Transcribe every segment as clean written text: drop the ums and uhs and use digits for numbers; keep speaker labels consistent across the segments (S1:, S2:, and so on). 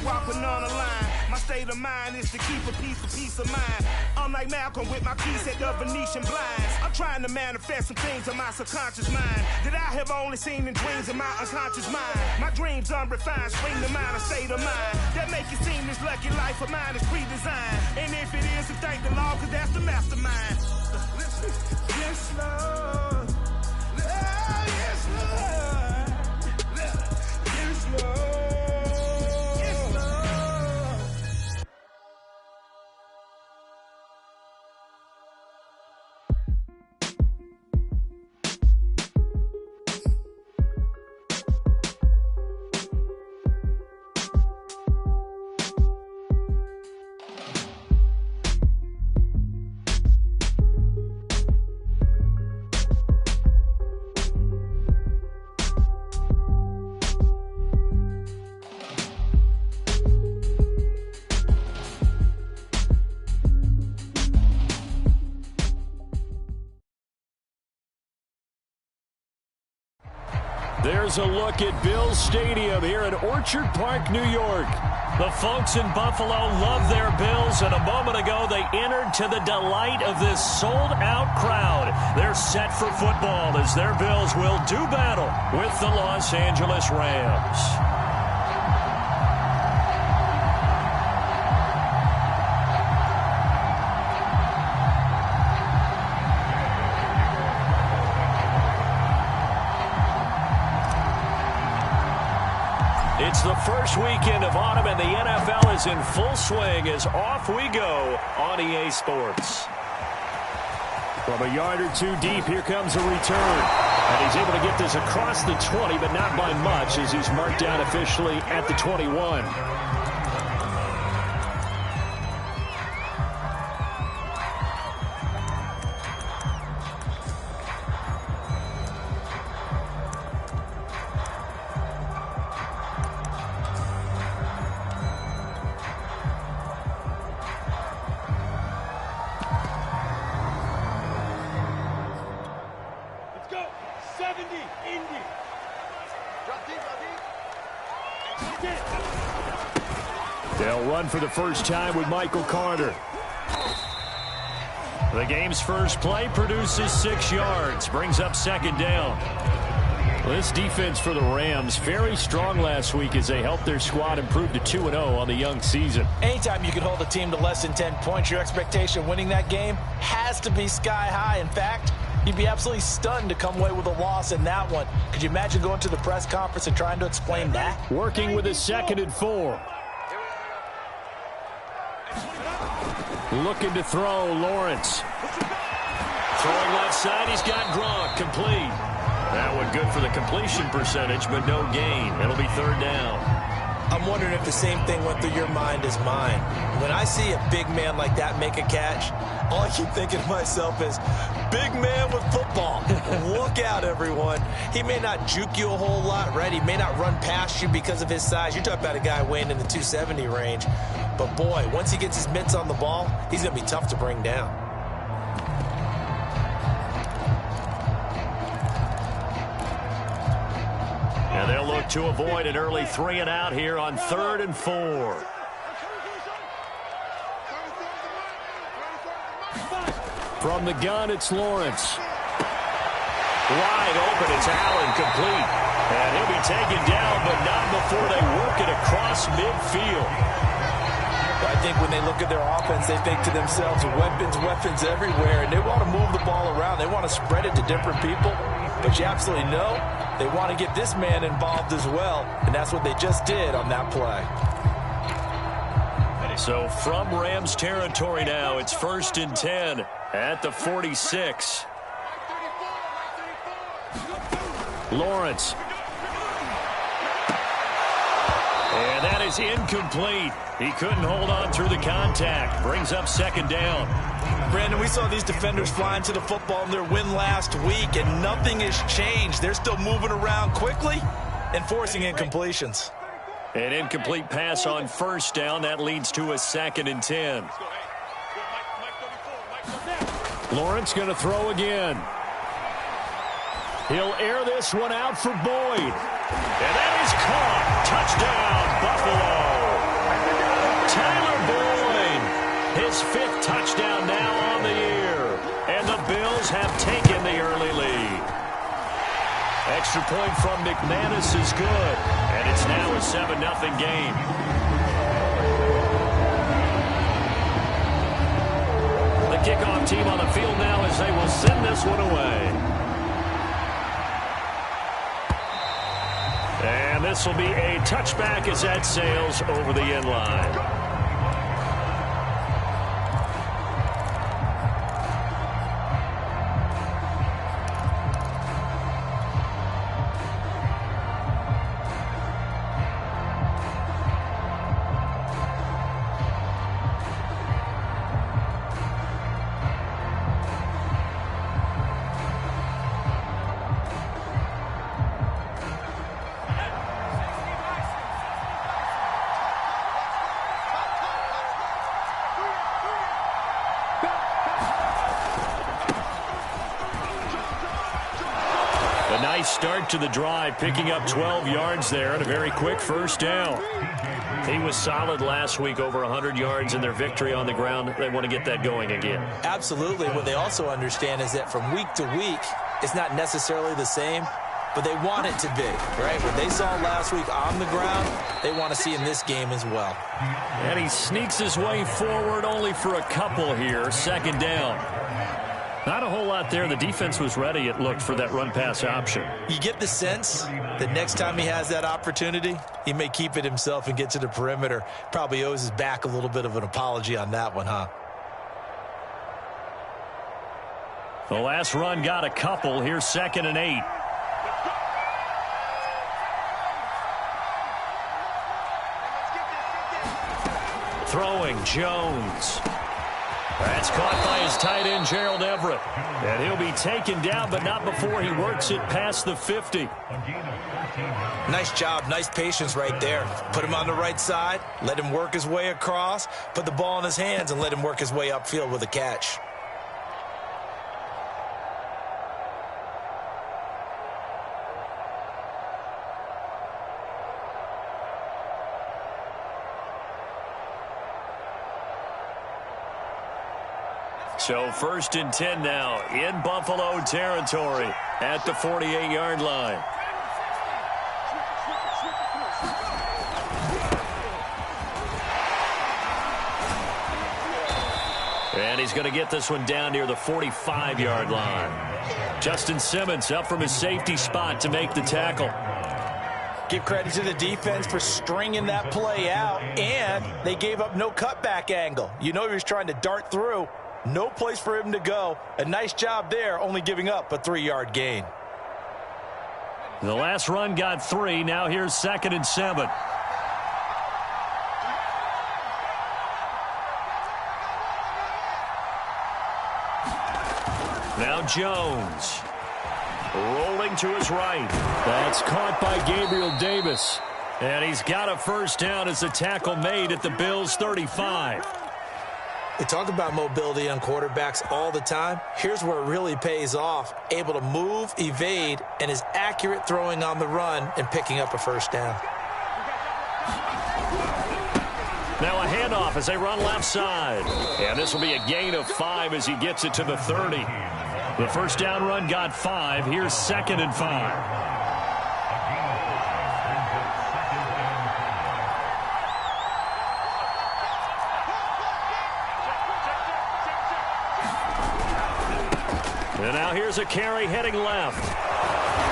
S1: walk with none aligned. My state of mind is to keep a peace of mind. I'm like Malcolm with my keys at the Venetian blinds. I'm trying to manifest some things in my subconscious mind that I have only seen in dreams in my unconscious mind. My dreams unrefined, spring to mind, a state of mind that make it seem this lucky life of mine is pre-designed. And if it is, then thank the Lord, cause that's the mastermind. Yes, Lord. Yes, Lord. Yes, Lord.
S2: There's a look at Bills Stadium here in Orchard Park, New York. The folks in Buffalo love their Bills, and a moment ago they entered to the delight of this sold-out crowd. They're set for football as their Bills will do battle with the Los Angeles Rams. It's the first weekend of autumn, and the NFL is in full swing as off we go on EA Sports. From a yard or two deep, here comes a return. And he's able to get this across the 20, but not by much as he's marked down officially at the 21. They'll run for the first time with Michael Carter. The game's first play produces 6 yards, brings up second down. This defense for the Rams, very strong last week as they helped their squad improve to 2-0 on the young season.
S3: Anytime you can hold a team to less than 10 points, your expectation of winning that game has to be sky high. In fact, you'd be absolutely stunned to come away with a loss in that one. Could you imagine going to the press conference and trying to explain that?
S2: Working with a 2nd and 4. Looking to throw, Lawrence. Throwing left side, he's got Gronk, complete. That one good for the completion percentage, but no gain. It'll be third down.
S3: I'm wondering if the same thing went through your mind as mine. When I see a big man like that make a catch, all I keep thinking to myself is, big man with football. Look out, everyone. He may not juke you a whole lot, right? He may not run past you because of his size. You're talking about a guy weighing in the 270 range. But, boy, once he gets his mitts on the ball, he's going to be tough to bring down.
S2: And they'll look to avoid an early 3-and-out here on 3rd and 4. From the gun, it's Lawrence. Wide open, it's Allen, complete. And he'll be taken down, but not before they work it across midfield.
S3: I think when they look at their offense, they think to themselves, weapons everywhere, and they want to move the ball around. They want to spread it to different people, but you absolutely know they want to get this man involved as well, and that's what they just did on that play.
S2: So from Rams territory now, it's 1st and 10 at the 46. Lawrence. And that is incomplete. He couldn't hold on through the contact. Brings up second down.
S3: Brandon, we saw these defenders flying to the football in their win last week, and nothing has changed. They're still moving around quickly and forcing incompletions.
S2: An incomplete pass on first down. That leads to a 2nd and 10. Lawrence going to throw again. He'll air this one out for Boyd. And that is caught. Touchdown, Buffalo. have taken the early lead. Extra point from McManus is good, and it's now a 7-0 game. The kickoff team on the field now as they will send this one away. And this will be a touchback as that sails over the end line. Nice start to the drive, picking up 12 yards there and a very quick first down. He was solid last week, over 100 yards in their victory on the ground. They want to get that going again.
S3: Absolutely. What they also understand is that from week to week, it's not necessarily the same, but they want it to be, right? What they saw last week on the ground, they want to see in this game as well.
S2: And he sneaks his way forward only for a couple here. Second down. Not a whole lot there. The defense was ready, it looked, for that run-pass option.
S3: You get the sense that next time he has that opportunity, he may keep it himself and get to the perimeter. Probably owes his back a little bit of an apology on that one, huh?
S2: The last run got a couple. Here's 2nd and 8. Throwing, Jones. That's caught by his tight end, Gerald Everett. And he'll be taken down, but not before he works it past the 50.
S3: Nice job, nice patience right there. Put him on the right side, let him work his way across, put the ball in his hands, and let him work his way upfield with a catch.
S2: So 1st and 10 now in Buffalo territory at the 48-yard line. And he's going to get this one down near the 45-yard line. Justin Simmons up from his safety spot to make the tackle.
S3: Give credit to the defense for stringing that play out, and they gave up no cutback angle. You know he was trying to dart through. No place for him to go. A nice job there, only giving up a 3-yard gain.
S2: The last run got 3. Now here's 2nd and 7. Now Jones. Rolling to his right. That's caught by Gabriel Davis. And he's got a first down as the tackle made at the Bills' 35.
S3: We talk about mobility on quarterbacks all the time. Here's where it really pays off. Able to move, evade, and is accurate throwing on the run and picking up a first down.
S2: Now a handoff as they run left side. And this will be a gain of 5 as he gets it to the 30. The first down run got 5. Here's 2nd and 5. And now here's a carry heading left.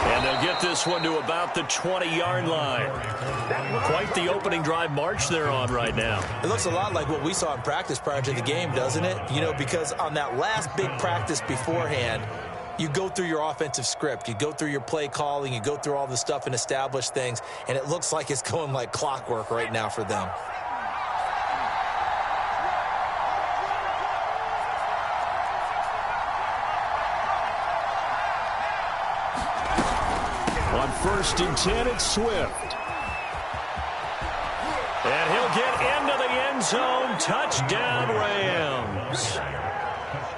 S2: And they'll get this one to about the 20-yard line. Quite the opening drive march they're on right now.
S3: It looks a lot like what we saw in practice prior to the game, doesn't it? You know, because on that last big practice beforehand, you go through your offensive script. You go through your play calling. You go through all the stuff and establish things. And it looks like it's going like clockwork right now for them.
S2: On 1st and 10, it's Swift. And he'll get into the end zone. Touchdown, Rams.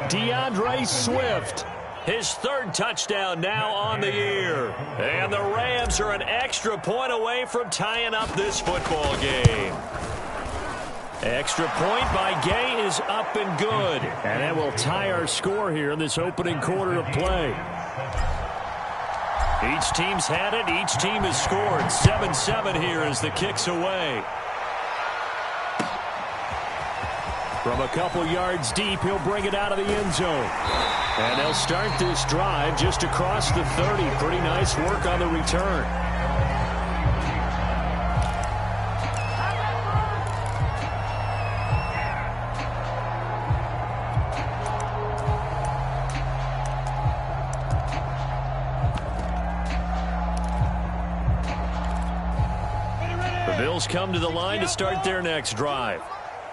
S2: DeAndre Swift, his 3rd touchdown now on the year. And the Rams are an extra point away from tying up this football game. Extra point by Gay is up and good. And that will tie our score here in this opening quarter of play. Each team's had it. Each team has scored. 7-7 here as the kick's away. From a couple yards deep, he'll bring it out of the end zone. And they'll start this drive just across the 30. Pretty nice work on the return. The Bills come to the line to start their next drive.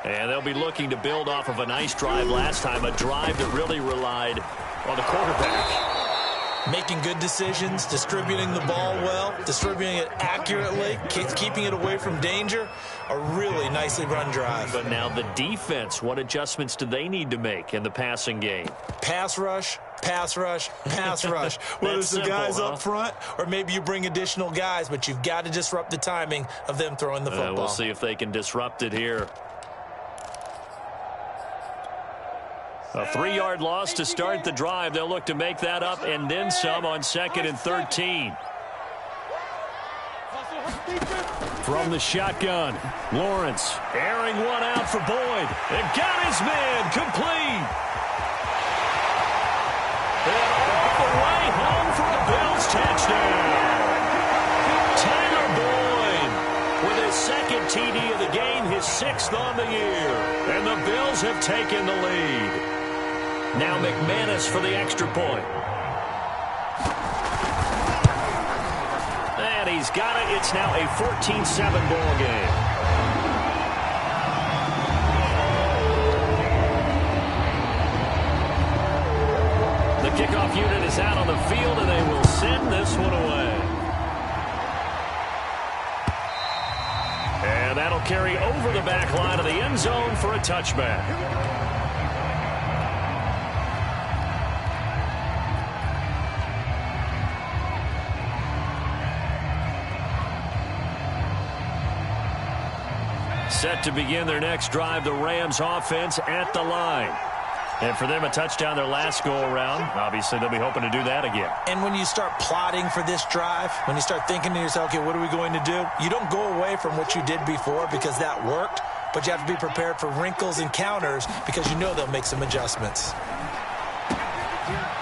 S2: And they'll be looking to build off of a nice drive last time, a drive that really relied on the quarterback.
S3: Making good decisions, distributing the ball well, distributing it accurately, keeping it away from danger. A really nicely run drive.
S2: But now the defense, what adjustments do they need to make in the passing game?
S3: Pass rush, pass rush, pass rush. Whether it's the guys up front or maybe you bring additional guys, but you've got to disrupt the timing of them throwing the football.
S2: We'll see if they can disrupt it here. A 3-yard loss to start the drive. They'll look to make that up and then some on 2nd and 13. From the shotgun, Lawrence airing one out for Boyd. And got his man complete. And all the way home for a Bills touchdown. Tyler Boyd with his 2nd TD of the game, his 6th on the year. And the Bills have taken the lead. Now McManus for the extra point. And he's got it. It's now a 14-7 ball game. The kickoff unit is out on the field, and they will send this one away. And that'll carry over the back line of the end zone for a touchback. Set to begin their next drive, the Rams offense at the line. And for them, a touchdown their last go-around. Obviously, they'll be hoping to do that again.
S3: And when you start plotting for this drive, when you start thinking to yourself, okay, what are we going to do? You don't go away from what you did before because that worked, but you have to be prepared for wrinkles and counters because you know they'll make some adjustments.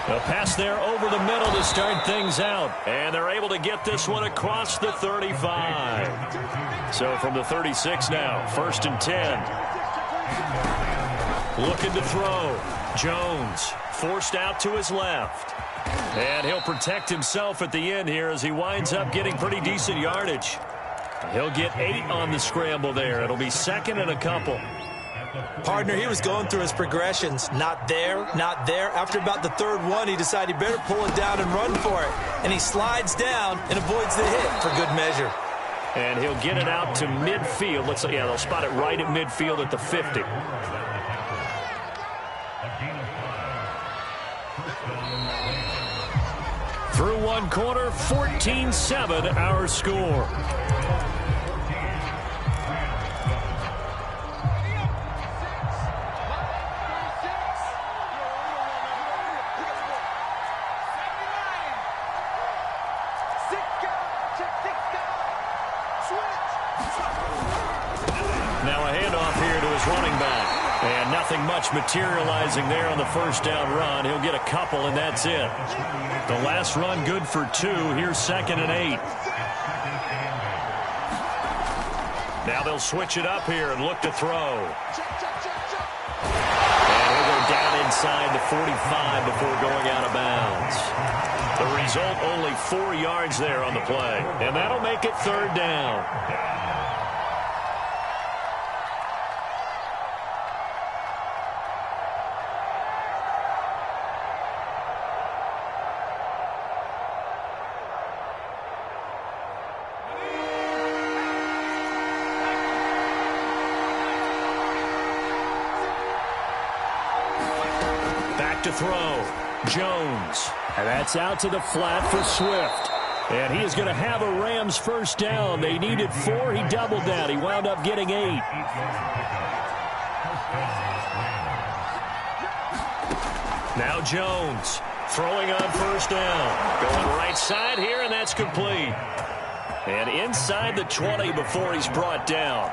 S2: A pass there over the middle to start things out. And they're able to get this one across the 35. So from the 36 now, 1st and 10. Looking to throw. Jones forced out to his left. And he'll protect himself at the end here as he winds up getting pretty decent yardage. He'll get 8 on the scramble there. It'll be 2nd and a couple.
S3: Partner, he was going through his progressions. Not there, not there. After about the 3rd one, he decided he better pull it down and run for it. And he slides down and avoids the hit for good measure.
S2: And he'll get it out to midfield. Looks like, yeah, they'll spot it right at midfield at the 50. Through one quarter, 14-7 our score. Now a handoff here to his running back. And nothing much materializing there on the 1st down run. He'll get a couple, and that's it. The last run good for 2. Here's 2nd and 8. Now they'll switch it up here and look to throw. And he'll go down inside the 45 before going out of bounds. The result, only 4 yards there on the play. And that'll make it 3rd down. To throw. Jones. And that's out to the flat for Swift. And he is going to have a Rams 1st down. They needed 4. He doubled that. He wound up getting 8. Now Jones throwing on first down. Going right side here, and that's complete. And inside the 20 before he's brought down.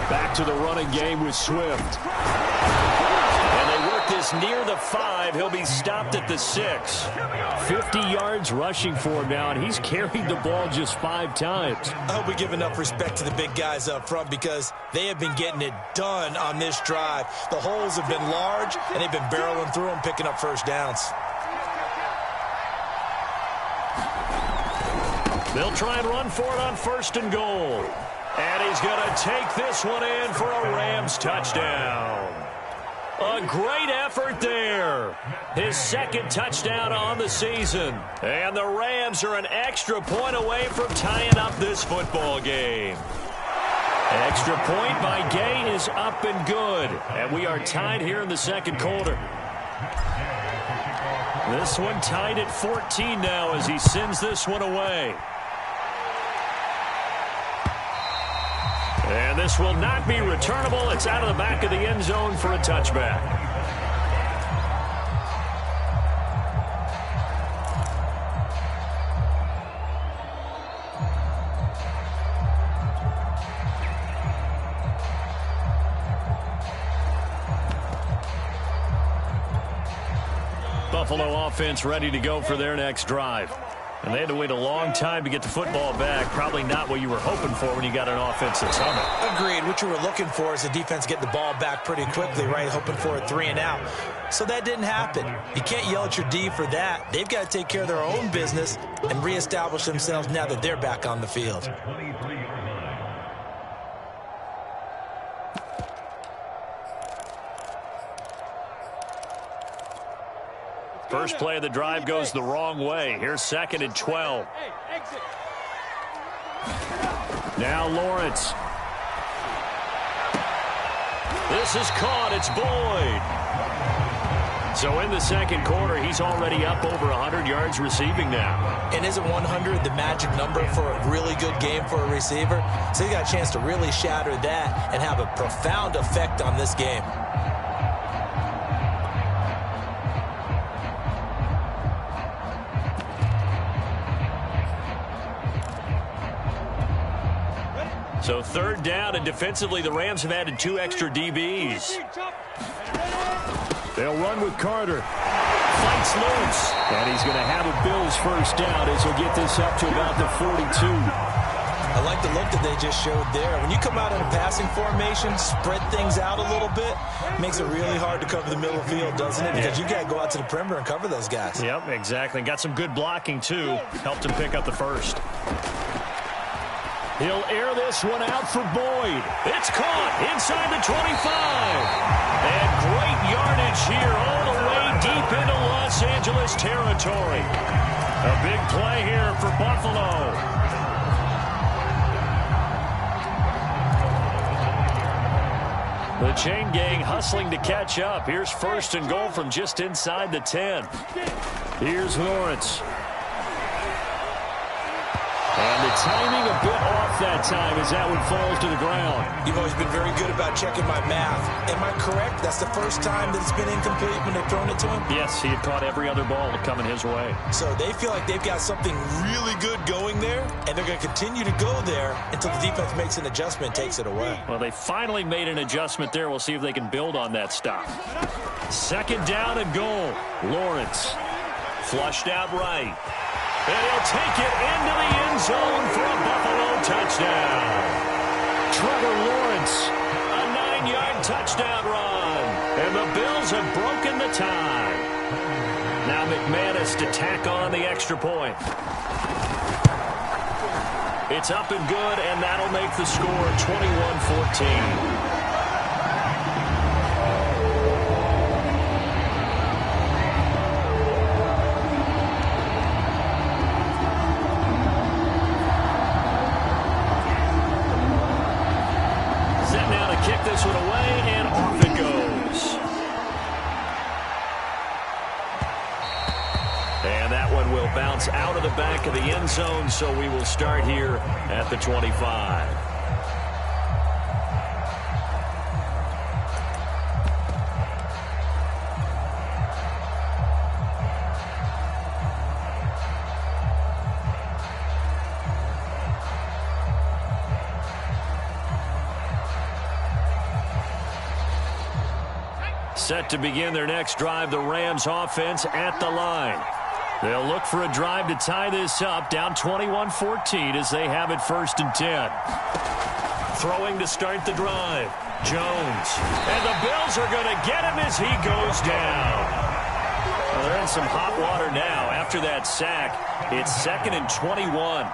S2: Back to the running game with Swift. And they work this near the 5. He'll be stopped at the 6. 50 yards rushing for him now, and he's carried the ball just 5 times.
S3: I hope we give enough respect to the big guys up front because they have been getting it done on this drive. The holes have been large, and they've been barreling through them, picking up first downs.
S2: They'll try and run for it on first and goal. And he's going to take this one in for a Rams touchdown. A great effort there. His second touchdown on the season. And the Rams are an extra point away from tying up this football game. Extra point by Gay is up and good. And we are tied here in the second quarter. This one tied at 14 now as he sends this one away. And this will not be returnable. It's out of the back of the end zone for a touchback. Buffalo offense ready to go for their next drive. And they had to wait a long time to get the football back. Probably not what you were hoping for when you got an offense that's humming.
S3: Agreed. What you were looking for is the defense getting the ball back pretty quickly, right? Hoping for a 3 and out. So that didn't happen. You can't yell at your D for that. They've got to take care of their own business and reestablish themselves now that they're back on the field.
S2: First play of the drive goes the wrong way. Here's 2nd and 12. Now Lawrence. This is caught. It's Boyd. So in the second quarter, he's already up over 100 yards receiving now.
S3: And isn't 100 the magic number for a really good game for a receiver? So he got a chance to really shatter that and have a profound effect on this game.
S2: So 3rd down, and defensively, the Rams have added 2 extra DBs. They'll run with Carter. Fights loose. And he's going to have a Bills first down as he'll get this up to about the 42.
S3: I like the look that they just showed there. When you come out in a passing formation, spread things out a little bit, makes it really hard to cover the middle of the field, doesn't it? Because you got to go out to the perimeter and cover those guys.
S2: Yep, exactly. Got some good blocking, too. Helped him pick up the first. He'll air this one out for Boyd. It's caught inside the 25. And great yardage here all the way deep into Los Angeles territory. A big play here for Buffalo. The chain gang hustling to catch up. Here's 1st and goal from just inside the 10. Here's Lawrence. And the timing a bit off that time as that one falls to the ground.
S3: You've always been very good about checking my math. Am I correct? That's the first time that it's been incomplete when they've thrown it to him?
S2: Yes, he had caught every other ball coming his way.
S3: So they feel like they've got something really good going there, and they're going to continue to go there until the defense makes an adjustment and takes it away.
S2: Well, they finally made an adjustment there. We'll see if they can build on that stop. 2nd down and goal. Lawrence flushed out right. And he'll take it into the end zone for a Buffalo touchdown. Trevor Lawrence, a 9-yard touchdown run. And the Bills have broken the tie. Now McManus to tack on the extra point. It's up and good, and that'll make the score 21-14. Kick this one away, and off it goes. And that one will bounce out of the back of the end zone, so we will start here at the 25. Set to begin their next drive, the Rams offense at the line. They'll look for a drive to tie this up, down 21-14 as they have it 1st and 10. Throwing to start the drive, Jones. And the Bills are going to get him as he goes down. Well, they're in some hot water now. After that sack, it's 2nd and 21.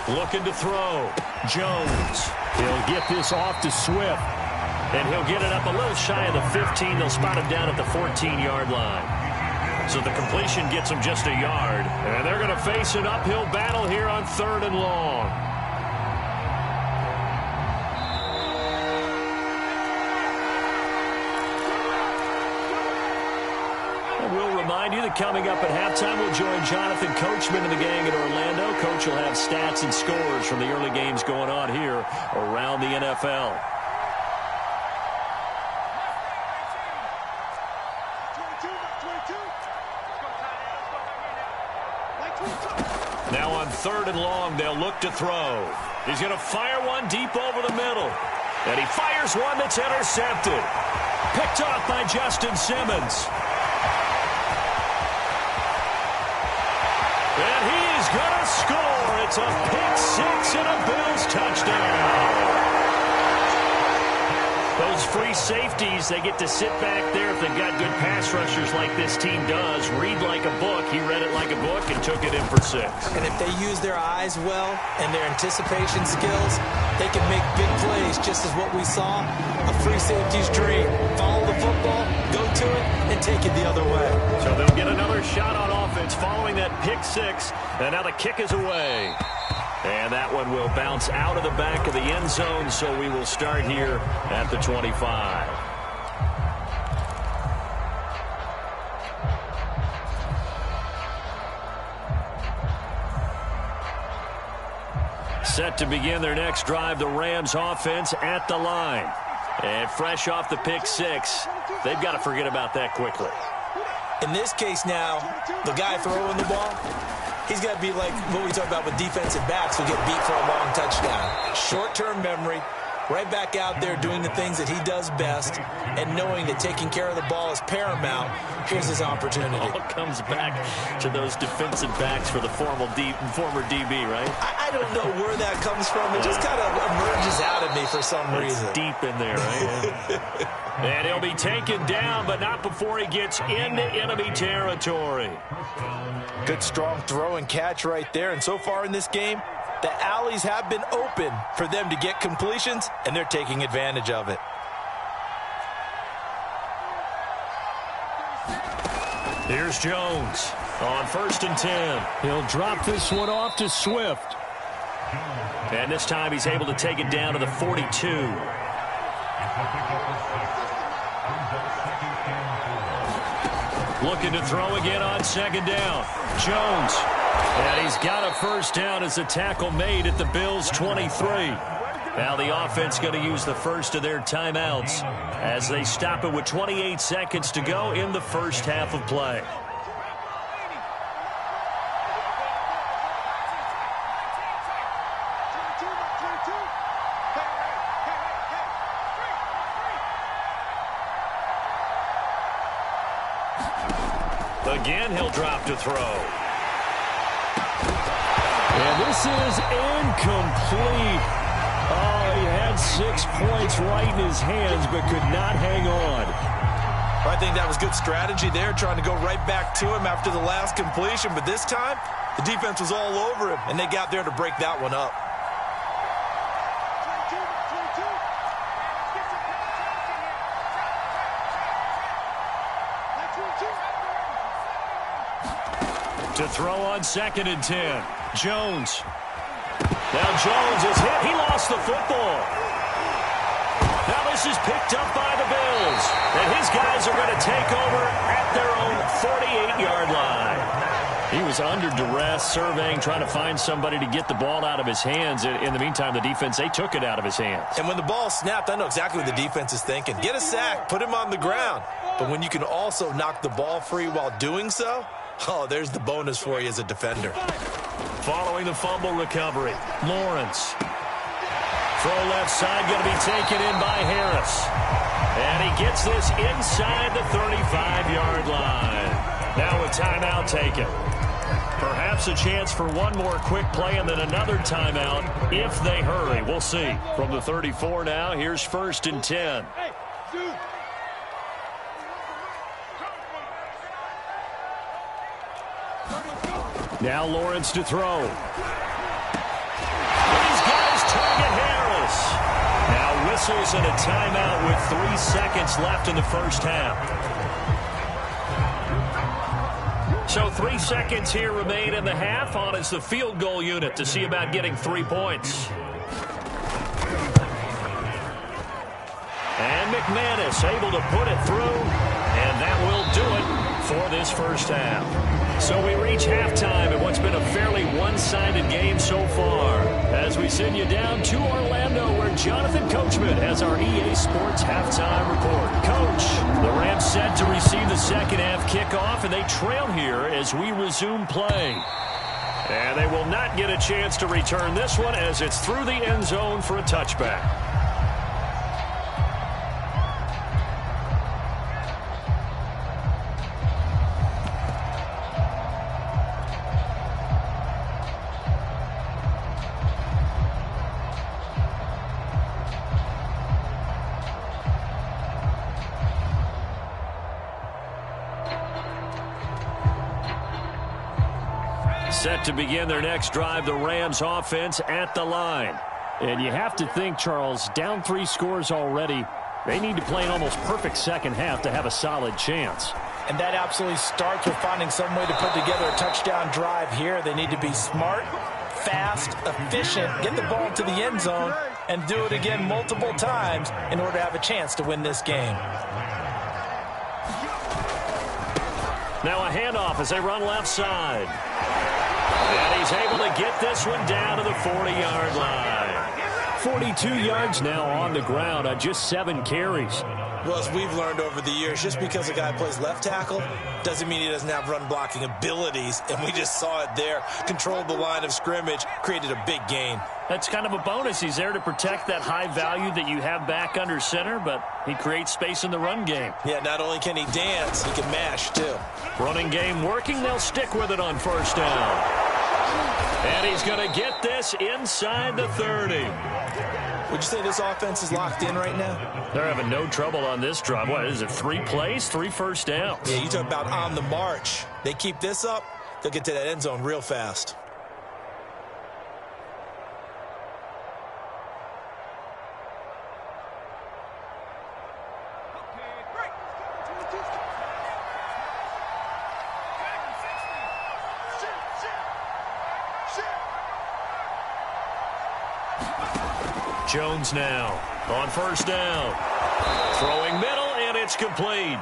S2: Looking to throw. Jones. He'll get this off to Swift. And he'll get it up a little shy of the 15. They'll spot him down at the 14-yard line. So the completion gets him just a yard. And they're going to face an uphill battle here on 3rd and long. We'll remind you that coming up at halftime, we'll join Jonathan Coachman and the gang in Orlando. Coach will have stats and scores from the early games going on here around the NFL. Now on 3rd and long, they'll look to throw. He's going to fire one deep over the middle. And he fires one that's intercepted. Picked off by Justin Simmons. And he is going to score. It's a pick-6 and a Bills touchdown. Those free safeties, they get to sit back there if they've got good pass rushers like this team does. Read like a book. He read it like a book and took it in for 6.
S3: And if they use their eyes well and their anticipation skills, they can make big plays, just as what we saw. A free safety's dream. Follow the football, go to it, and take it the other way.
S2: So they'll get another shot on offense following that pick-6. And now the kick is away. And that one will bounce out of the back of the end zone, so we will start here at the 25. Set to begin their next drive, the Rams offense at the line. And fresh off the pick-6, they've got to forget about that quickly.
S3: In this case now, the guy throwing the ball, he's got to be like what we talk about with defensive backs who get beat for a long touchdown. Short-term memory, right back out there doing the things that he does best, and knowing that taking care of the ball is paramount. Here's his opportunity.
S2: All comes back to those defensive backs for the former DB, right?
S3: I don't know where that comes from. It just kind of emerges out of me for some reason.
S2: It's deep in there, right? And he'll be taken down, but not before he gets into enemy territory.
S3: Good, strong throw and catch right there. And so far in this game, the alleys have been open for them to get completions, and they're taking advantage of it.
S2: Here's Jones on 1st and 10. He'll drop this one off to Swift. And this time he's able to take it down to the 42. Looking to throw again on 2nd down. Jones. And he's got a 1st down as a tackle made at the Bills' 23. Now the offense going to use the first of their timeouts as they stop it with 28 seconds to go in the first half of play. Again, he'll drop to throw. And this is incomplete. Oh, he had 6 points right in his hands, but could not hang on.
S3: I think that was good strategy there, trying to go right back to him after the last completion. But this time, the defense was all over him, and they got there to break that one up.
S2: To throw on 2nd and 10. Jones. Now Jones is hit. He lost the football. Now this is picked up by the Bills. And his guys are going to take over at their own 48-yard line. He was under duress, surveying, trying to find somebody to get the ball out of his hands. In the meantime, the defense, they took it out of his hands.
S3: And when the ball snapped, I know exactly what the defense is thinking. Get a sack, put him on the ground. But when you can also knock the ball free while doing so, oh, there's the bonus for you as a defender.
S2: Following the fumble recovery, Lawrence. Throw left side, going to be taken in by Harris. And he gets this inside the 35-yard line. Now a timeout taken. Perhaps a chance for one more quick play and then another timeout if they hurry. We'll see. From the 34 now, here's 1st and 10. Now Lawrence to throw. He's got his target, Harris. Now whistles and a timeout with 3 seconds left in the first half. So 3 seconds here remain in the half. On is the field goal unit to see about getting 3 points. And McManus able to put it through. And that will do it for this first half. So we reach halftime in what's been a fairly one-sided game so far. As we send you down to Orlando, where Jonathan Coachman has our EA Sports halftime report. Coach, the Rams set to receive the second half kickoff, and they trail here as we resume play. And they will not get a chance to return this one as it's through the end zone for a touchback. Set to begin their next drive, the Rams offense at the line. And you have to think, Charles, down 3 scores already. They need to play an almost perfect second half to have a solid chance.
S3: And that absolutely starts with finding some way to put together a touchdown drive here. They need to be smart, fast, efficient, get the ball to the end zone, and do it again multiple times in order to have a chance to win this game.
S2: Now a handoff as they run left side. And he's able to get this one down to the 40-yard line. 42 yards now on the ground on just 7 carries.
S3: Well, as we've learned over the years, just because a guy plays left tackle doesn't mean he doesn't have run-blocking abilities, and we just saw it there. Controlled the line of scrimmage, created a big gain.
S2: That's kind of a bonus. He's there to protect that high value that you have back under center, but he creates space in the run game.
S3: Yeah, not only can he dance, he can mash, too.
S2: Running game working. They'll stick with it on first down. And he's going to get this inside the 30.
S3: Would you say this offense is locked in right now?
S2: They're having no trouble on this drive. What is it, 3 plays, 3 first downs?
S3: Yeah, you talk about on the march. They keep this up, they'll get to that end zone real fast.
S2: Jones now on first down. Throwing middle, and it's complete.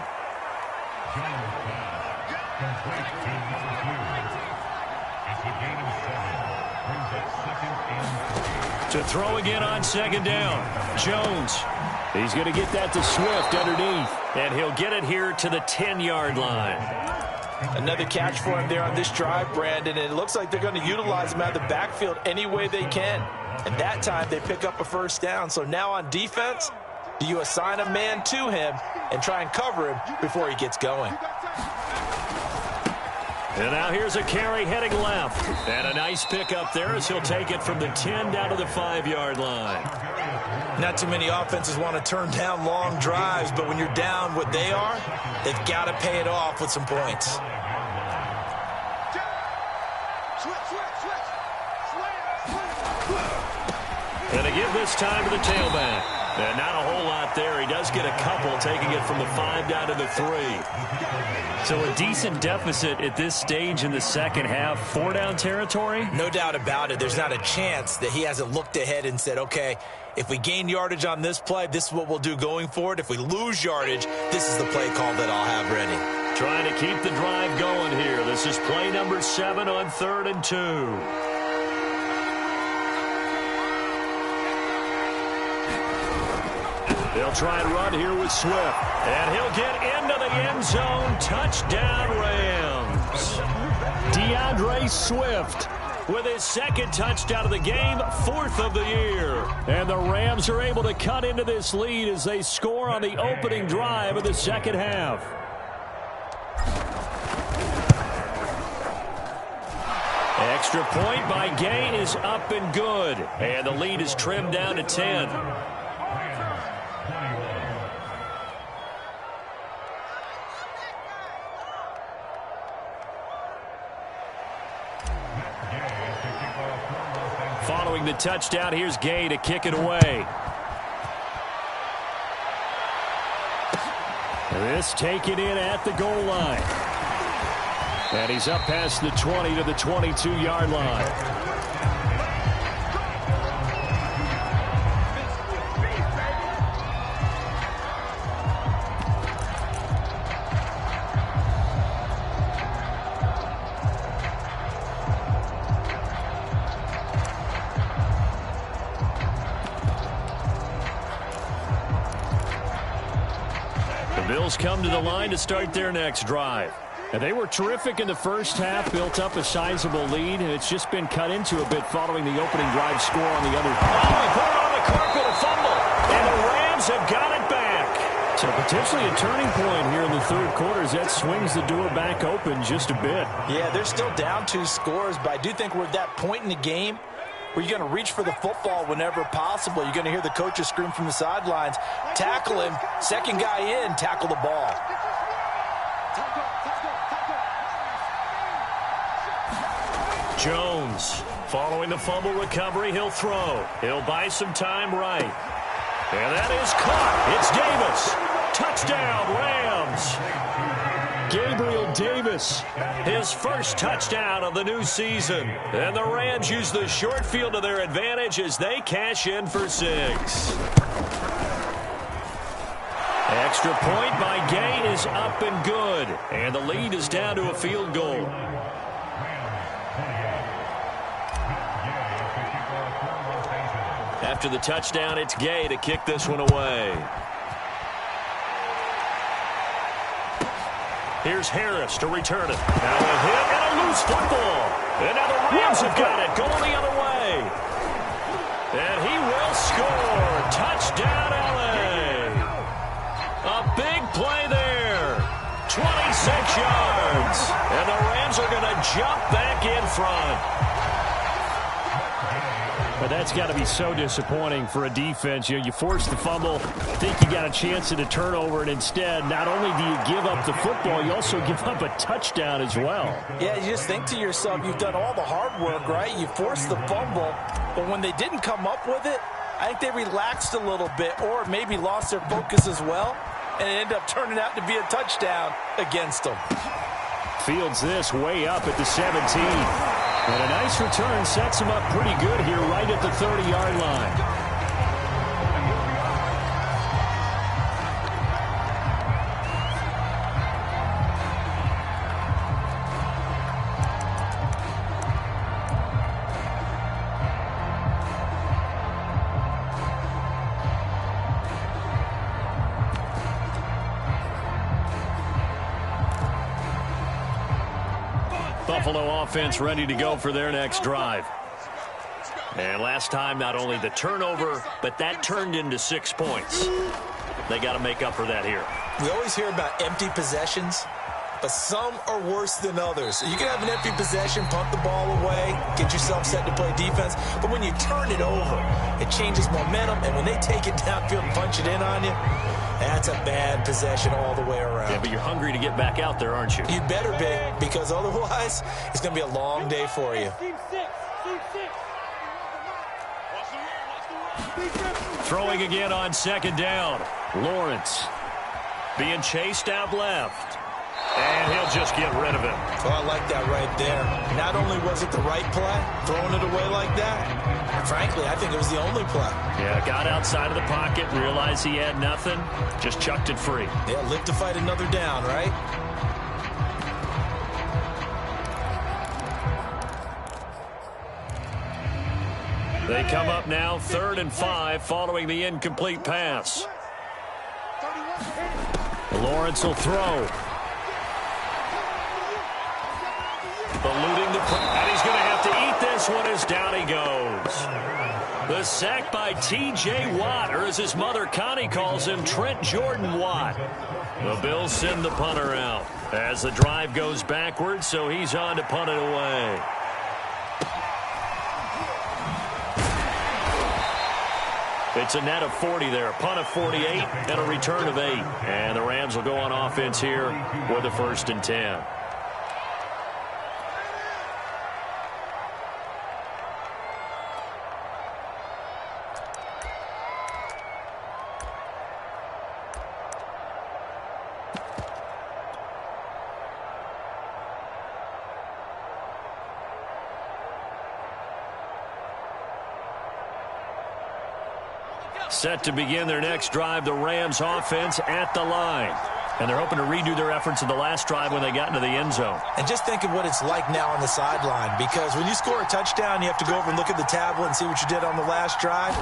S2: To throw again on second down. Jones. He's going to get that to Swift underneath. And he'll get it here to the 10-yard line.
S3: Another catch for him there on this drive, Brandon. And it looks like they're going to utilize him out of the backfield any way they can. And that time they pick up a first down. So now on defense, do you assign a man to him and try and cover him before he gets going?
S2: And now here's a carry heading left. And a nice pickup there as he'll take it from the 10 down to the 5-yard line.
S3: Not too many offenses want to turn down long drives, but when you're down what they are, they've got to pay it off with some points.
S2: And they give this time to the tailback. And not a whole lot there. He does get a couple, taking it from the 5 down to the 3. So a decent deficit at this stage in the second half. 4-down territory?
S3: No doubt about it. There's not a chance that he hasn't looked ahead and said, okay, if we gain yardage on this play, this is what we'll do going forward. If we lose yardage, this is the play call that I'll have ready.
S2: Trying to keep the drive going here. This is play number 7 on 3rd and 2. They'll try and run here with Swift. And he'll get into the end zone. Touchdown, Rams. DeAndre Swift with his second touchdown of the game, 4th of the year. And the Rams are able to cut into this lead as they score on the opening drive of the second half. Extra point by Gay is up and good. And the lead is trimmed down to 10. Following the touchdown, here's Gay to kick it away. This taken in at the goal line. And he's up past the 20 to the 22-yard line. Bills come to the line to start their next drive. And they were terrific in the first half, built up a sizable lead, and it's just been cut into a bit following the opening drive score on the other. Oh, he put it on the carpet, a fumble, and the Rams have got it back. So potentially a turning point here in the third quarter as that swings the door back open just a bit. Yeah, they're still down 2 scores, but I do think we're at that point in the game where you're going to reach for the football whenever possible. You're going to hear the coaches scream from the sidelines. Tackle him. Second guy in, tackle the ball. Jones, following the fumble recovery, he'll throw. He'll buy some time right. And that is caught. It's Davis. Touchdown, Rams. Gabriel Davis, his first touchdown of the new season. And the Rams use the short field to their advantage as they cash in for 6. Extra point by Gay is up and good. And the lead is down to a field goal. After the touchdown, it's Gay to kick this one away. Here's Harris to return it. Now a hit and a loose football. And now the Rams have got it going the other way. And he will score. Touchdown, L.A. A big play there. 26 yards. And the Rams are going to jump back in front. But that's got to be so disappointing for a defense. You force the fumble, think you got a chance at a turnover, and instead, not only do you give up the football, you also give up a touchdown as well. Yeah, you just think to yourself, you've done all the hard work, right? You forced the fumble, but when they didn't come up with it, I think they relaxed a little bit or maybe lost their focus as well, and it ended up turning out to be a touchdown against them. Fields this way up at the 17. And a nice return sets him up pretty good here right at the 30-yard line. Buffalo offense ready to go for their next drive. And last time, not only the turnover, but that turned into 6 points. They got to make up for that here. We always hear about empty possessions, but some are worse than others. You can have an empty possession, punt the ball away, get yourself set to play defense, but when you turn it over, it changes momentum, and when they take it downfield and punch it in on you, that's a bad possession all the way around. Yeah, but you're hungry to get back out there, aren't you? You better be, because otherwise, it's going to be a long day for you. Throwing again on second down. Lawrence being chased out left. And he'll just get rid of it. Oh, I like that right there. Not only was it the right play, throwing it away like that, frankly, I think it was the only play. Yeah, got outside of the pocket, realized he had nothing, just chucked it free. Yeah, live to fight another down, right? They come up now 3rd and 5 following the incomplete pass. Lawrence will throw. Eluding the pressure, and he's going to have to eat this this one is down he goes. The sack by T.J. Watt, or as his mother Connie calls him, Trent Jordan Watt. The Bills send the punter out as the drive goes backwards, so he's on to punt it away. It's a net of 40 there. Punt of 48 and a return of 8. And the Rams will go on offense here with a 1st and 10. Set to begin their next drive, the Rams offense at the line. And they're hoping to redo their efforts in the last drive when they got into the end zone.
S3: And just think of what it's like now on the sideline, because when you score a touchdown, you have to go over and look at the tablet and see what you did on the last drive.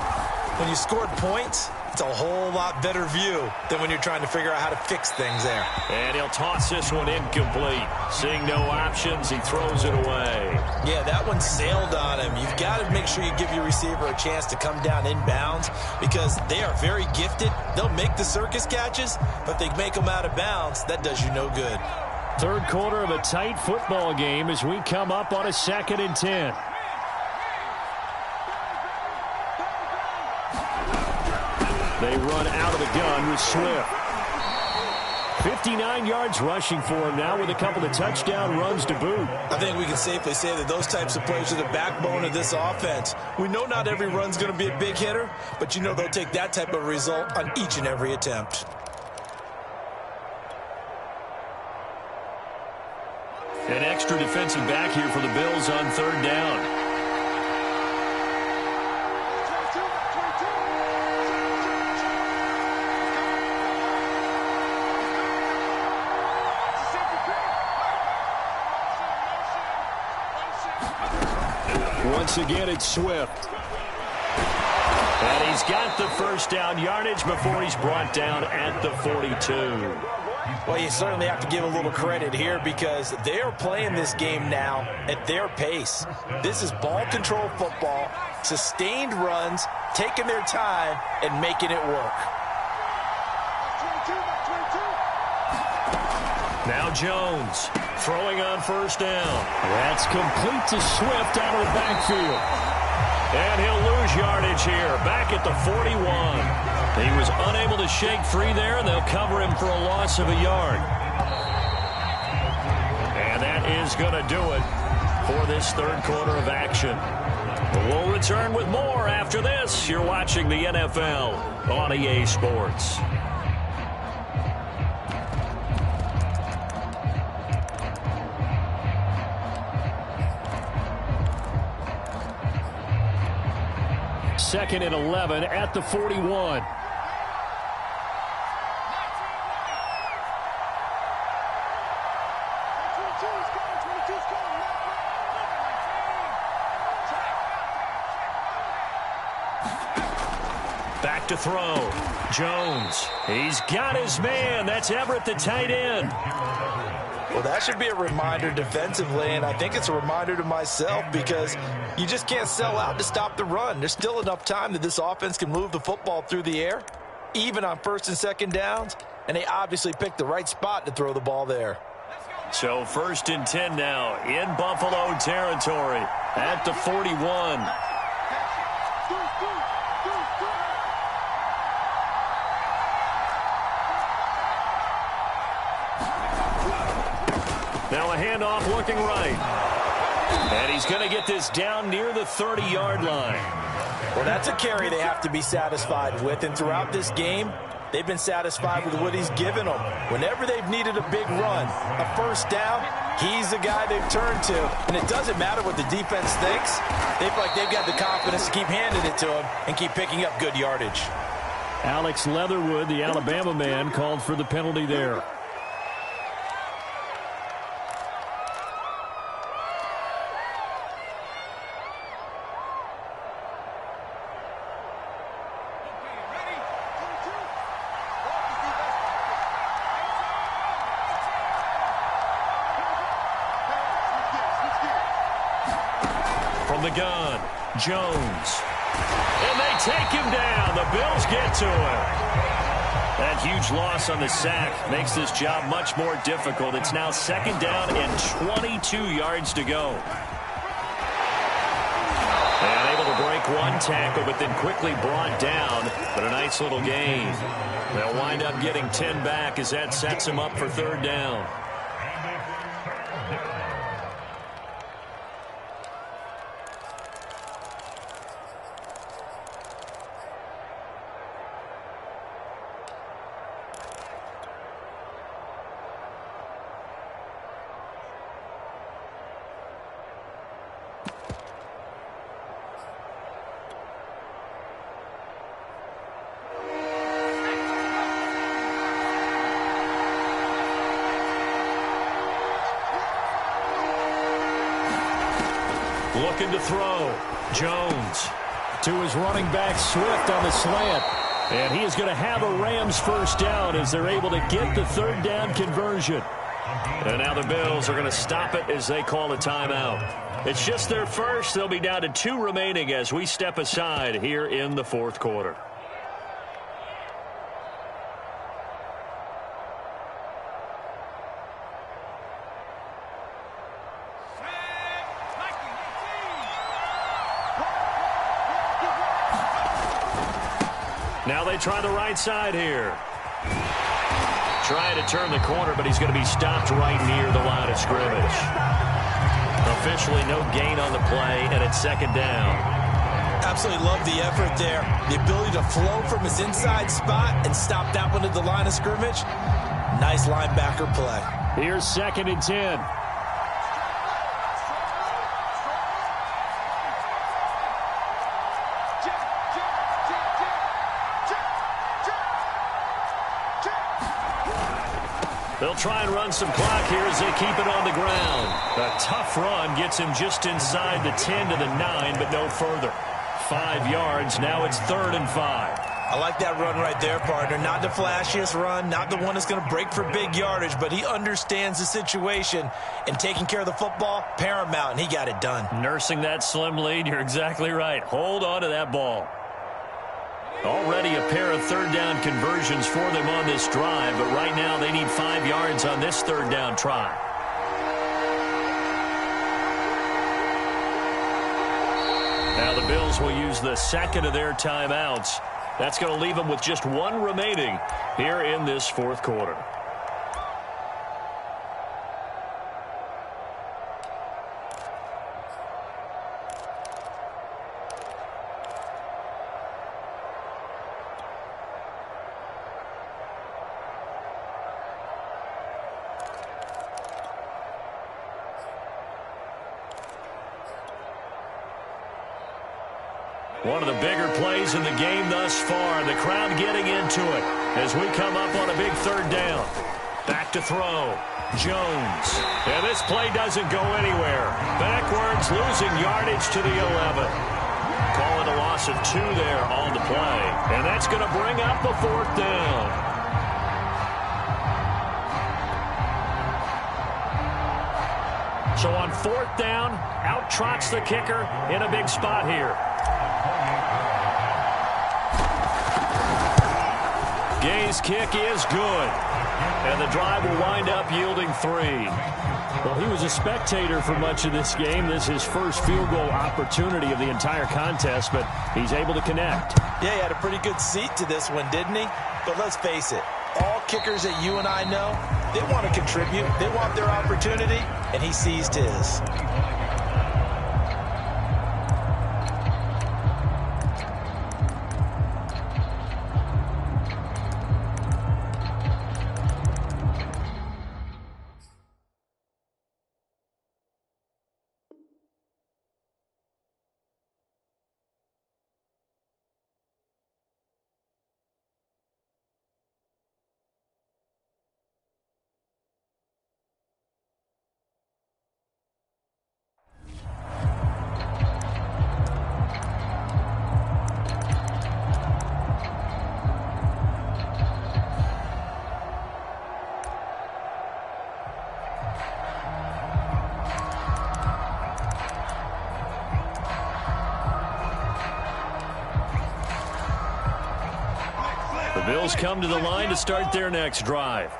S3: When you scored points, it's a whole lot better view than when you're trying to figure out how to fix things there.
S2: And he'll toss this one incomplete. Seeing no options, he throws it away.
S3: Yeah, that one sailed on him. You've got to make sure you give your receiver a chance to come down inbounds because they are very gifted. They'll make the circus catches, but if they make them out of bounds, that does you no good.
S2: Third quarter of a tight football game as we come up on a 2nd and 10. They run out of the gun with Swift. 59 yards rushing for him now with a couple of touchdown runs to boot.
S3: I think we can safely say that those types of plays are the backbone of this offense. We know not every run's going to be a big hitter, but you know they'll take that type of result on each and every attempt.
S2: An extra defensive back here for the Bills on 3rd down. Once again, it's Swift. And he's got the 1st down yardage before he's brought down at the 42.
S3: Well, you certainly have to give a little credit here because they are playing this game now at their pace. This is ball control football, sustained runs, taking their time, and making it work.
S2: Now Jones throwing on 1st down. That's complete to Swift out of the backfield. And he'll lose yardage here, back at the 41. He was unable to shake free there, and they'll cover him for a loss of a yard. And that is going to do it for this 3rd quarter of action. We'll return with more after this. You're watching the NFL on EA Sports. Second and 11 at the 41. Back to throw. Jones. He's got his man. That's Everett, the tight end.
S3: Well, that should be a reminder defensively, and I think it's a reminder to myself because you just can't sell out to stop the run. There's still enough time that this offense can move the football through the air, even on 1st and 2nd downs, and they obviously picked the right spot to throw the ball there.
S2: So 1st and 10 now in Buffalo territory at the 41. Now a handoff looking right. And he's going to get this down near the 30-yard line.
S3: Well, that's a carry they have to be satisfied with. And throughout this game, they've been satisfied with what he's given them. Whenever they've needed a big run, a 1st down, he's the guy they've turned to. And it doesn't matter what the defense thinks. They feel like they've got the confidence to keep handing it to him and keep picking up good yardage.
S2: Alex Leatherwood, the Alabama man, called for the penalty there. From the gun, Jones. And they take him down. The Bills get to him. That huge loss on the sack makes this job much more difficult. It's now 2nd down and 22 yards to go. And able to break one tackle, but then quickly brought down. But a nice little gain. They'll wind up getting 10 back as that sets them up for 3rd down. Looking to throw. Jones to his running back, Swift, on the slant. And he is going to have a Rams 1st down as they're able to get the 3rd down conversion. And now the Bills are going to stop it as they call a timeout. It's just their first. They'll be down to 2 remaining as we step aside here in the 4th quarter. Now they try the right side here. Trying to turn the corner, but he's going to be stopped right near the line of scrimmage. Officially no gain on the play, and it's 2nd down.
S3: Absolutely love the effort there. The ability to flow from his inside spot and stop that one at the line of scrimmage. Nice linebacker play.
S2: Here's 2nd and 10. They'll try and run some clock here as they keep it on the ground. A tough run gets him just inside the 10 to the 9, but no further. 5 yards. Now it's 3rd and 5.
S3: I like that run right there, partner. Not the flashiest run, not the one that's going to break for big yardage, but he understands the situation, and taking care of the football, paramount, and he got it done.
S2: Nursing that slim lead, you're exactly right. Hold on to that ball. Already a pair of 3rd down conversions for them on this drive, but right now they need 5 yards on this 3rd down try. Now the Bills will use the 2nd of their timeouts. That's going to leave them with just 1 remaining here in this 4th quarter. One of the bigger plays in the game thus far. The crowd getting into it as we come up on a big 3rd down. Back to throw. Jones. And this play doesn't go anywhere. Backwards, losing yardage to the 11. Calling a loss of 2 there on the play. And that's going to bring up a 4th down. So on 4th down, out trots the kicker in a big spot here. Gay's kick is good. And the drive will wind up yielding 3. Well, he was a spectator for much of this game. This is his first field goal opportunity of the entire contest, but he's able to connect.
S3: Yeah, he had a pretty good seat to this one, didn't he? But let's face it, all kickers that you and I know, they want to contribute. They want their opportunity, and he seized his.
S2: Bills come to the line to start their next drive.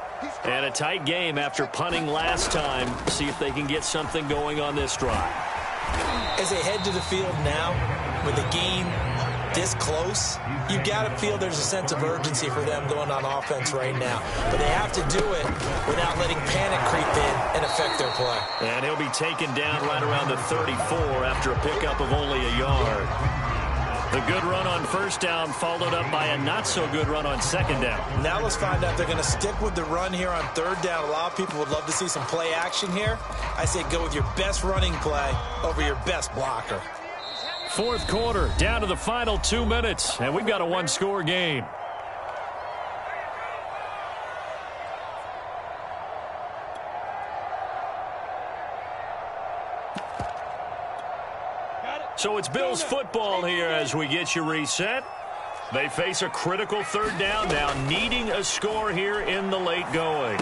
S2: And a tight game after punting last time. See if they can get something going on this drive.
S3: As they head to the field now, with the game this close, you got to feel there's a sense of urgency for them going on offense right now. But they have to do it without letting panic creep in and affect their play.
S2: And he'll be taken down right around the 34 after a pickup of only a yard. The good run on first down followed up by a not-so-good run on second down.
S3: Now let's find out if they're going to stick with the run here on third down. A lot of people would love to see some play action here. I say go with your best running play over your best blocker.
S2: Fourth quarter, down to the final 2 minutes, and we've got a one-score game. So it's Bills football here as we get you reset. They face a critical third down now, needing a score here in the late going.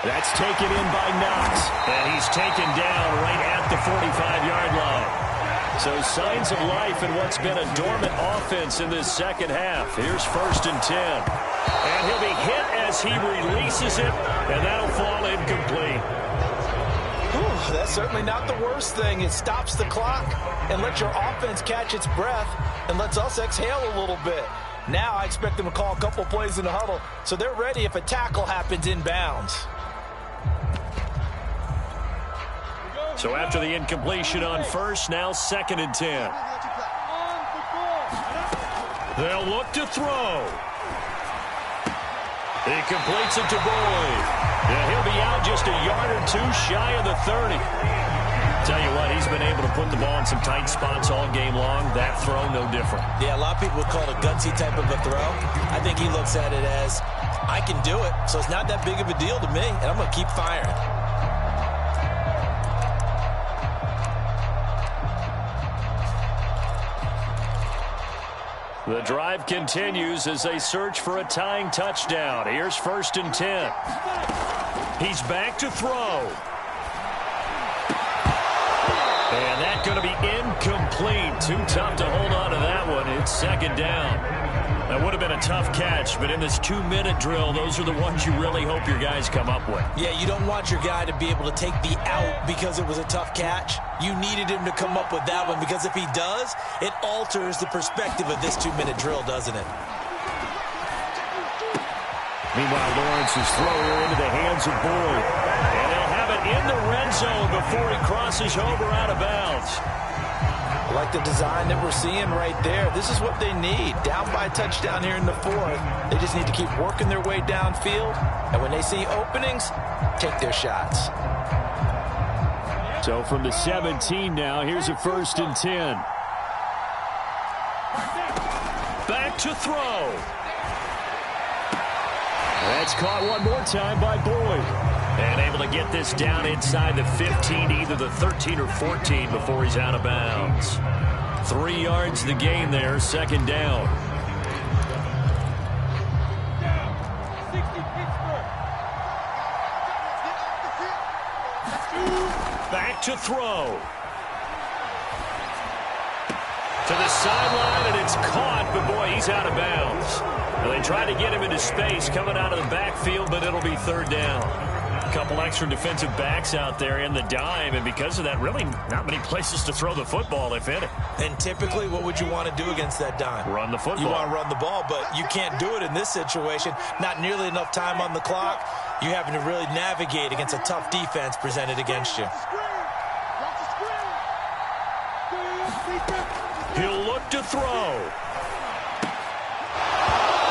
S2: That's taken in by Knox, and he's taken down right at the 45-yard line. So signs of life in what's been a dormant offense in this second half. Here's 1st and 10. And he'll be hit as he releases it, and that'll fall incomplete.
S3: Whew, that's certainly not the worst thing. It stops the clock and lets your offense catch its breath and lets us exhale a little bit. Now I expect them to call a couple plays in the huddle so they're ready if a tackle happens inbounds.
S2: So after the incompletion on first, now 2nd and 10. They'll look to throw. He completes it to Boyd. Yeah, he'll be out just a yard or two shy of the 30. Tell you what, he's been able to put the ball in some tight spots all game long. That throw, no different.
S3: Yeah, a lot of people would call it a gutsy type of a throw. I think he looks at it as, I can do it, so it's not that big of a deal to me, and I'm going to keep firing.
S2: The drive continues as they search for a tying touchdown. Here's 1st and 10. He's back to throw. And that's going to be incomplete. Too tough to hold on to that one. It's 2nd down. That would have been a tough catch, but in this 2-minute drill, those are the ones you really hope your guys come up with.
S3: Yeah, you don't want your guy to be able to take the out because it was a tough catch. You needed him to come up with that one because if he does, it alters the perspective of this 2-minute drill, doesn't it?
S2: Meanwhile, Lawrence's throw here into the hands of Boyd. And they'll have it in the red zone before he crosses over out of bounds.
S3: I like the design that we're seeing right there. This is what they need. Down by a touchdown here in the 4th. They just need to keep working their way downfield. And when they see openings, take their shots.
S2: So from the 17 now, here's a 1st and 10. Back to throw. That's caught one more time by Boyd. And able to get this down inside the 15, either the 13 or 14 before he's out of bounds. 3 yards the gain there, 2nd down. Back to throw. To the sideline, and it's caught, but boy, he's out of bounds. Well, they try to get him into space coming out of the backfield, but it'll be 3rd down. A couple extra defensive backs out there in the dime, and because of that, really not many places to throw the football, if any.
S3: And typically, what would you want to do against that dime?
S2: Run the football.
S3: You want to run the ball, but you can't do it in this situation. Not nearly enough time on the clock. You're having to really navigate against a tough defense presented against you.
S2: He'll look to throw.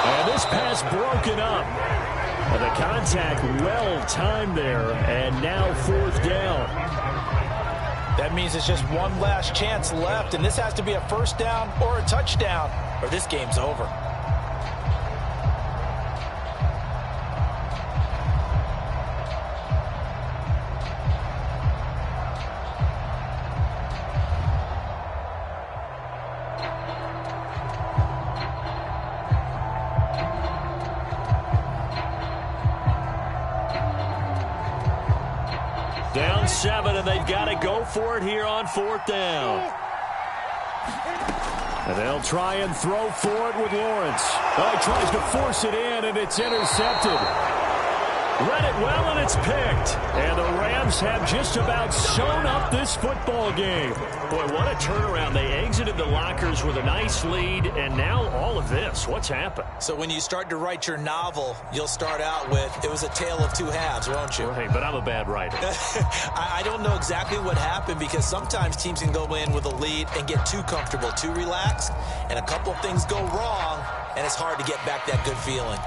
S2: And this pass broken up. The contact well timed there, and now 4th down.
S3: That means it's just one last chance left, and this has to be a 1st down or a touchdown, or this game's over.
S2: Down 7, and they've got to go for it here on 4th down. And they'll try and throw for it with Lawrence. Oh, he tries to force it in, and it's intercepted. Read it well, and it's picked. And the Rams have just about sewn up this football game.
S4: Boy, what a turnaround. They exited the lockers with a nice lead, and now all of this. What's happened?
S3: So when you start to write your novel, you'll start out with, it was a tale of two halves, won't you?
S4: Hey, but I'm a bad writer.
S3: I don't know exactly what happened, because sometimes teams can go in with a lead and get too comfortable, too relaxed, and a couple of things go wrong, and it's hard to get back that good feeling.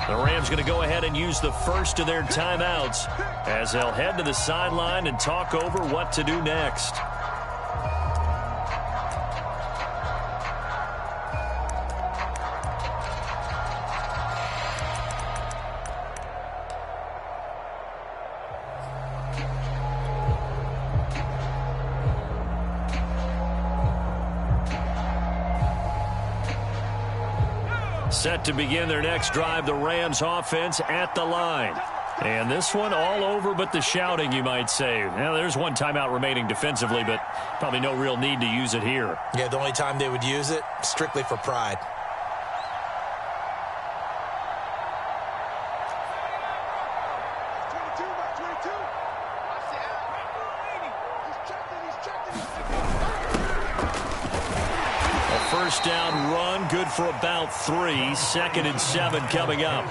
S2: The Rams going to go ahead and use the first of their timeouts as they'll head to the sideline and talk over what to do next. Set to begin their next drive, the Rams offense at the line. And this one all over but the shouting, you might say. Now, there's one timeout remaining defensively, but probably no real need to use it here.
S3: Yeah, the only time they would use it, strictly for pride.
S2: First down run, good for about 3. 2nd and 7 coming up.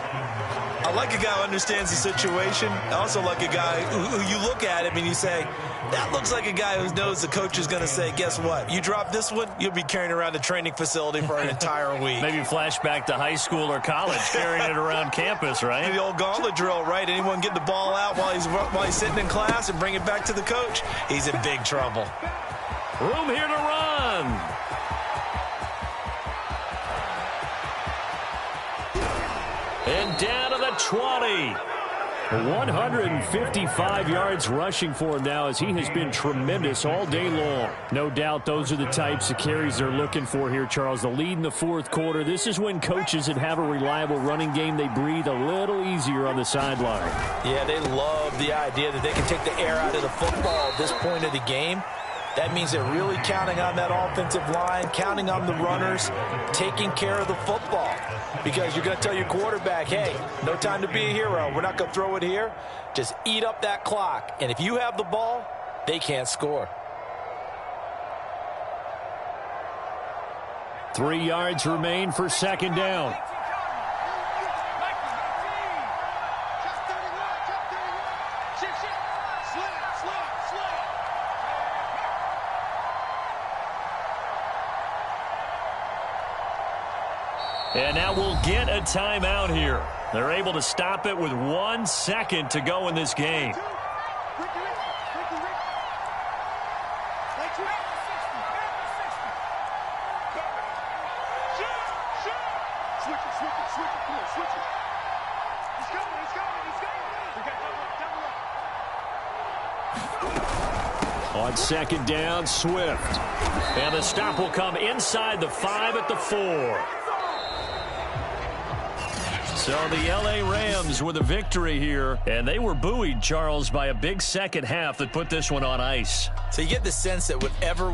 S3: I like a guy who understands the situation. I also like a guy who you look at him and you say, that looks like a guy who knows the coach is going to say, guess what? You drop this one, you'll be carrying around the training facility for an entire week.
S2: Maybe flashback to high school or college, carrying it around campus, right?
S3: The old gauntlet drill, right? Anyone get the ball out while he's sitting in class and bring it back to the coach? He's in big trouble.
S2: Room here to run. And down to the 20. 155 yards rushing for him now, as he has been tremendous all day long. No doubt those are the types of carries they're looking for here, Charles. The lead in the fourth quarter. This is when coaches that have a reliable running game, they breathe a little easier on the sideline.
S3: Yeah, they love the idea that they can take the air out of the football at this point of the game. That means they're really counting on that offensive line, counting on the runners, taking care of the football. Because you're going to tell your quarterback, hey, no time to be a hero. We're not going to throw it here. Just eat up that clock. And if you have the ball, they can't score.
S2: 3 yards remain for 2nd down. And now we'll get a timeout here. They're able to stop it with 1 second to go in this game. On 2nd down, Swift. And the stop will come inside the 5 at the 4. So the L.A. Rams with a victory here, and they were buoyed, Charles, by a big second half that put this one on ice.
S3: So you get the sense that whatever